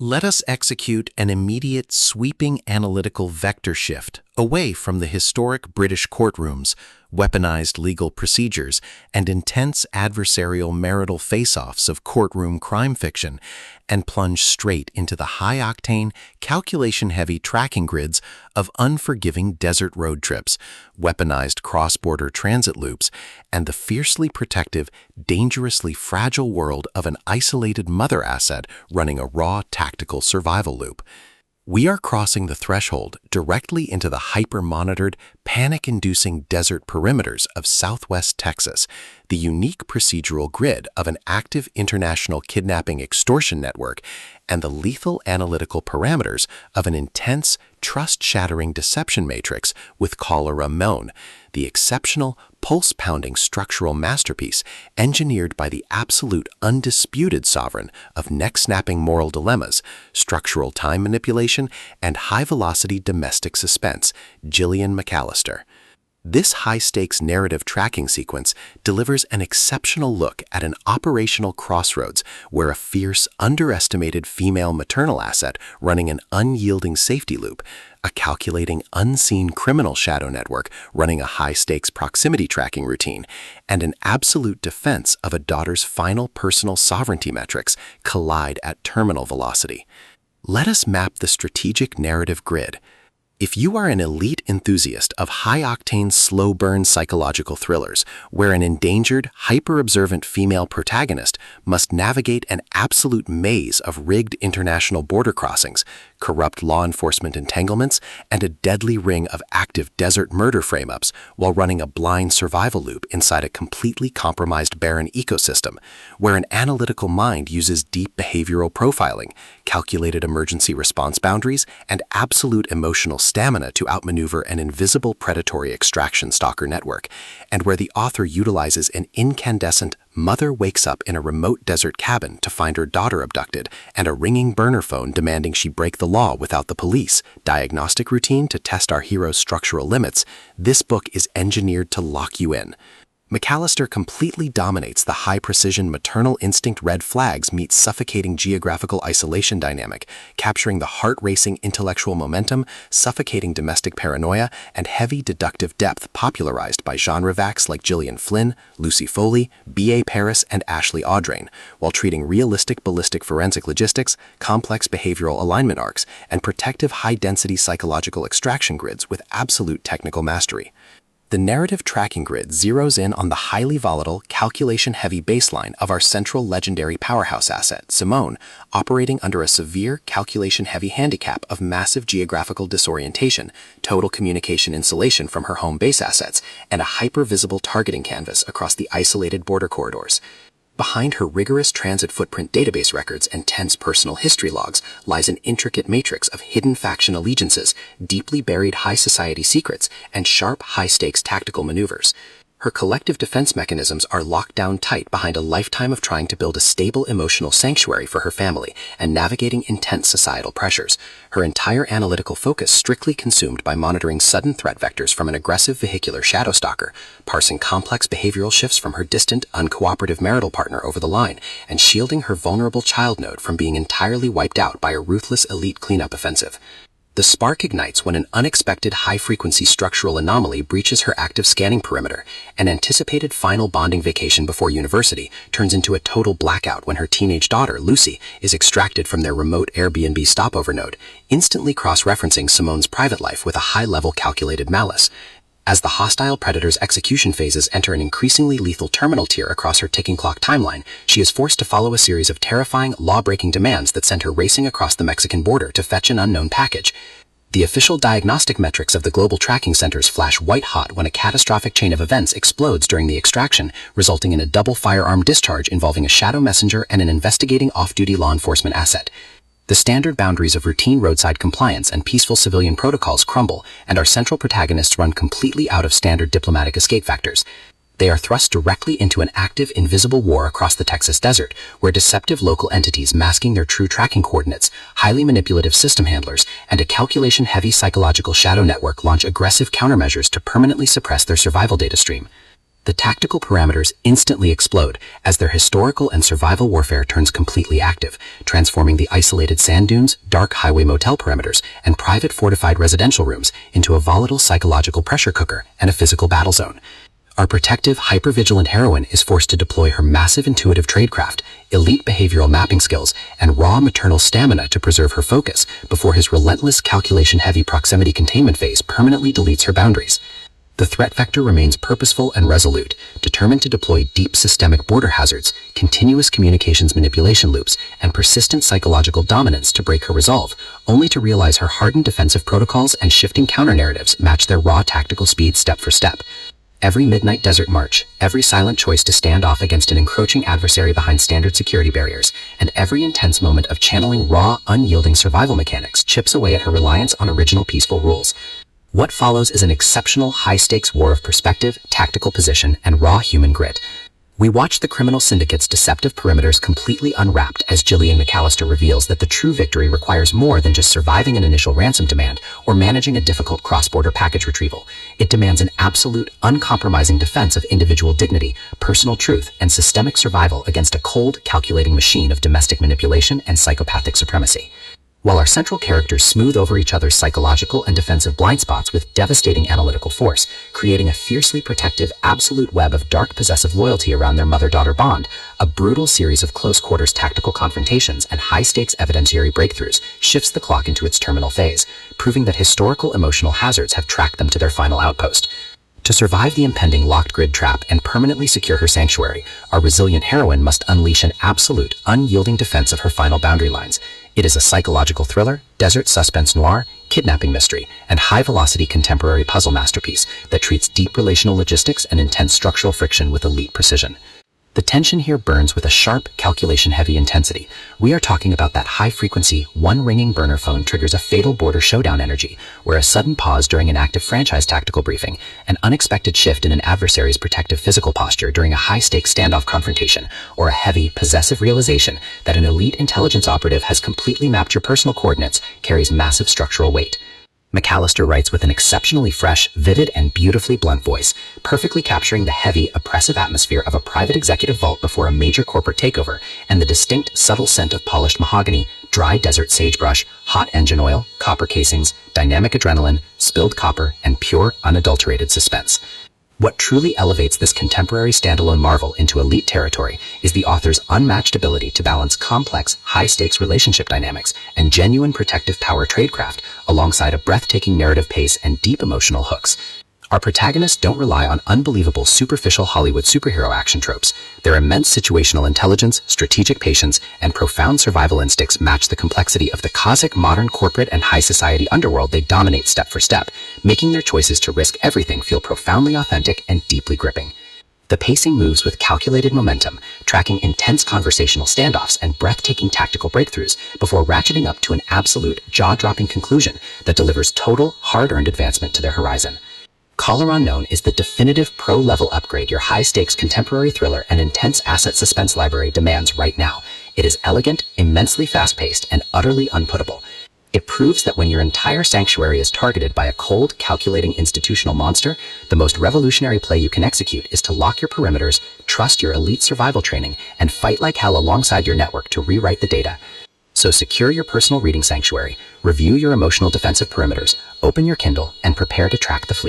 Let us execute an immediate sweeping analytical vector shift away from the historic British courtrooms, weaponized legal procedures, and intense adversarial marital face-offs of courtroom crime fiction, and plunge straight into the high-octane, calculation-heavy tracking grids of unforgiving desert road trips, weaponized cross-border transit loops, and the fiercely protective, dangerously fragile world of an isolated mother asset running a raw tactical survival loop. We are crossing the threshold directly into the hyper-monitored, panic-inducing desert perimeters of Southwest Texas, the unique procedural grid of an active international kidnapping extortion network, and the lethal analytical parameters of an intense, trust-shattering deception matrix with CALLER unknown, the exceptional, pulse-pounding structural masterpiece engineered by the absolute undisputed sovereign of neck-snapping moral dilemmas, structural time manipulation, and high-velocity domestic suspense, Gillian McAllister. This high-stakes narrative tracking sequence delivers an exceptional look at an operational crossroads where a fierce, underestimated female maternal asset running an unyielding safety loop, a calculating, unseen criminal shadow network running a high-stakes proximity tracking routine, and an absolute defense of a daughter's final personal sovereignty metrics collide at terminal velocity. Let us map the strategic narrative grid. If you are an elite enthusiast of high-octane, slow-burn psychological thrillers where an endangered, hyper-observant female protagonist must navigate an absolute maze of rigged international border crossings, corrupt law enforcement entanglements, and a deadly ring of active desert murder frame-ups while running a blind survival loop inside a completely compromised barren ecosystem, where an analytical mind uses deep behavioral profiling, calculated emergency response boundaries, and absolute emotional stamina to outmaneuver an invisible predatory extraction stalker network, and where the author utilizes an incandescent mother wakes up in a remote desert cabin to find her daughter abducted and a ringing burner phone demanding she break the law without the police, diagnostic routine to test our hero's structural limits, this book is engineered to lock you in. McAllister completely dominates the high-precision maternal instinct red flags meets suffocating geographical isolation dynamic, capturing the heart-racing intellectual momentum, suffocating domestic paranoia, and heavy deductive depth popularized by genre vacs like Gillian Flynn, Lucy Foley, B.A. Paris, and Ashley Audrain, while treating realistic ballistic forensic logistics, complex behavioral alignment arcs, and protective high-density psychological extraction grids with absolute technical mastery. The narrative tracking grid zeroes in on the highly volatile, calculation-heavy baseline of our central legendary powerhouse asset, Simone, operating under a severe calculation-heavy handicap of massive geographical disorientation, total communication insulation from her home base assets, and a hyper-visible targeting canvas across the isolated border corridors. Behind her rigorous transit footprint database records and tense personal history logs lies an intricate matrix of hidden faction allegiances, deeply buried high society secrets, and sharp, high-stakes tactical maneuvers. Her collective defense mechanisms are locked down tight behind a lifetime of trying to build a stable emotional sanctuary for her family and navigating intense societal pressures. Her entire analytical focus strictly consumed by monitoring sudden threat vectors from an aggressive vehicular shadow stalker, parsing complex behavioral shifts from her distant, uncooperative marital partner over the line, and shielding her vulnerable child node from being entirely wiped out by a ruthless elite cleanup offensive. The spark ignites when an unexpected high-frequency structural anomaly breaches her active scanning perimeter. An anticipated final bonding vacation before university turns into a total blackout when her teenage daughter, Lucy, is extracted from their remote Airbnb stopover node, instantly cross-referencing Simone's private life with a high-level calculated malice. As the hostile predator's execution phases enter an increasingly lethal terminal tier across her ticking clock timeline, she is forced to follow a series of terrifying, law-breaking demands that send her racing across the Mexican border to fetch an unknown package. The official diagnostic metrics of the global tracking centers flash white-hot when a catastrophic chain of events explodes during the extraction, resulting in a double firearm discharge involving a shadow messenger and an investigating off-duty law enforcement asset. The standard boundaries of routine roadside compliance and peaceful civilian protocols crumble, and our central protagonists run completely out of standard diplomatic escape factors. They are thrust directly into an active, invisible war across the Texas desert, where deceptive local entities masking their true tracking coordinates, highly manipulative system handlers, and a calculation-heavy psychological shadow network launch aggressive countermeasures to permanently suppress their survival data stream. The tactical parameters instantly explode as their historical and survival warfare turns completely active, transforming the isolated sand dunes, dark highway motel perimeters, and private fortified residential rooms into a volatile psychological pressure cooker and a physical battle zone. Our protective, hyper-vigilant heroine is forced to deploy her massive intuitive tradecraft, elite behavioral mapping skills, and raw maternal stamina to preserve her focus before his relentless calculation-heavy proximity containment phase permanently deletes her boundaries. The threat vector remains purposeful and resolute, determined to deploy deep systemic border hazards, continuous communications manipulation loops, and persistent psychological dominance to break her resolve, only to realize her hardened defensive protocols and shifting counter-narratives match their raw tactical speed step for step. Every midnight desert march, every silent choice to stand off against an encroaching adversary behind standard security barriers, and every intense moment of channeling raw, unyielding survival mechanics chips away at her reliance on original peaceful rules. What follows is an exceptional high-stakes war of perspective, tactical position, and raw human grit. We watch the criminal syndicate's deceptive perimeters completely unwrapped as Gillian McAllister reveals that the true victory requires more than just surviving an initial ransom demand or managing a difficult cross-border package retrieval. It demands an absolute, uncompromising defense of individual dignity, personal truth, and systemic survival against a cold, calculating machine of domestic manipulation and psychopathic supremacy. While our central characters smooth over each other's psychological and defensive blind spots with devastating analytical force, creating a fiercely protective, absolute web of dark possessive loyalty around their mother-daughter bond, a brutal series of close-quarters tactical confrontations and high-stakes evidentiary breakthroughs shifts the clock into its terminal phase, proving that historical emotional hazards have tracked them to their final outpost. To survive the impending locked grid trap and permanently secure her sanctuary, our resilient heroine must unleash an absolute, unyielding defense of her final boundary lines. It is a psychological thriller, desert suspense noir, kidnapping mystery, and high-velocity contemporary puzzle masterpiece that treats deep relational logistics and intense structural friction with elite precision. The tension here burns with a sharp, calculation-heavy intensity. We are talking about that high-frequency, one-ringing burner phone triggers a fatal border showdown energy, where a sudden pause during an active franchise tactical briefing, an unexpected shift in an adversary's protective physical posture during a high-stakes standoff confrontation, or a heavy, possessive realization that an elite intelligence operative has completely mapped your personal coordinates carries massive structural weight. McAllister writes with an exceptionally fresh, vivid, and beautifully blunt voice, perfectly capturing the heavy, oppressive atmosphere of a private executive vault before a major corporate takeover, and the distinct, subtle scent of polished mahogany, dry desert sagebrush, hot engine oil, copper casings, dynamic adrenaline, spilled copper, and pure, unadulterated suspense. What truly elevates this contemporary standalone marvel into elite territory is the author's unmatched ability to balance complex, high-stakes relationship dynamics and genuine protective power tradecraft alongside a breathtaking narrative pace and deep emotional hooks. Our protagonists don't rely on unbelievable, superficial Hollywood superhero action tropes. Their immense situational intelligence, strategic patience, and profound survival instincts match the complexity of the cosmic modern corporate and high society underworld they dominate step for step, making their choices to risk everything feel profoundly authentic and deeply gripping. The pacing moves with calculated momentum, tracking intense conversational standoffs and breathtaking tactical breakthroughs before ratcheting up to an absolute, jaw-dropping conclusion that delivers total, hard-earned advancement to their horizon. CALLER Unknown is the definitive pro-level upgrade your high-stakes contemporary thriller and intense asset suspense library demands right now. It is elegant, immensely fast-paced, and utterly unputtable. It proves that when your entire sanctuary is targeted by a cold, calculating institutional monster, the most revolutionary play you can execute is to lock your perimeters, trust your elite survival training, and fight like hell alongside your network to rewrite the data. So secure your personal reading sanctuary, review your emotional defensive perimeters, open your Kindle, and prepare to track the fleet.